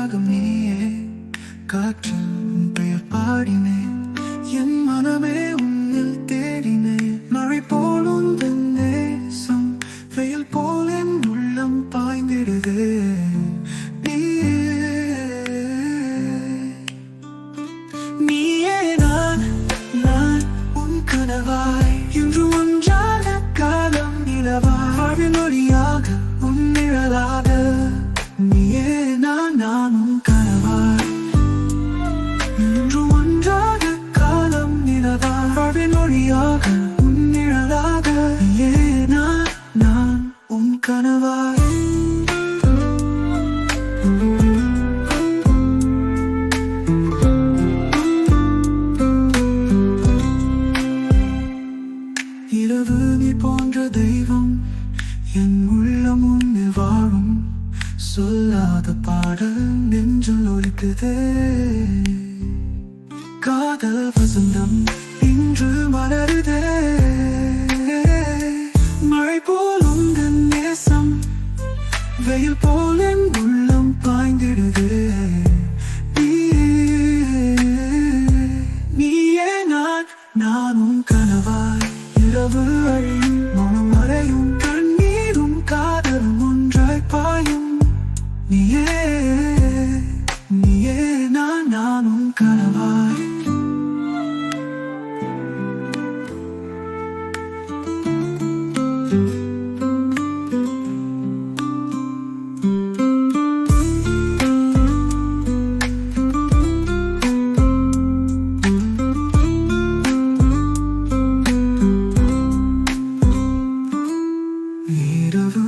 ராகம் நீயே காற்றில் உன் பெயர் பாடினேன் என் மனமே உன்னில் தேடினேன் மழை போல் உந்தன் நேசம் வெயில் போல் என் உள்ளம் பாய்ந்திடுது நீயே நான் உன் கனவாய் இன்று ஒன்றாக காலம் நிலவாய் வாழ்வின் ஒளியாக உன் நிழலாக நீயே நான் உன் கனவாய் இன்று ஒன்றாக காலம் நிலவாய் வாழ்வின் ஒளியாக உன் நிழலாக நீயே நான் உன் கனவாய் இரவு நீ போன்ற தெய்வம் என் உள்ளம் உன்னில் வாழும் சொல்லாத பாடல் நெஞ்சில் ஒலிக்குதே காதல் வசந்தம் இன்று மலருதே மழை போல் உந்தன் நேசம் வெயில் போல் என் உள்ளம் பாய்ந்திடுதே நீயே நான் உன் கனவாய் இரவு அழியும் மனம் மறையும் கண்ணீரும் காதலும் ஒன்றாய் பாயும் நீயே நான் உன் கனவாய் இரவு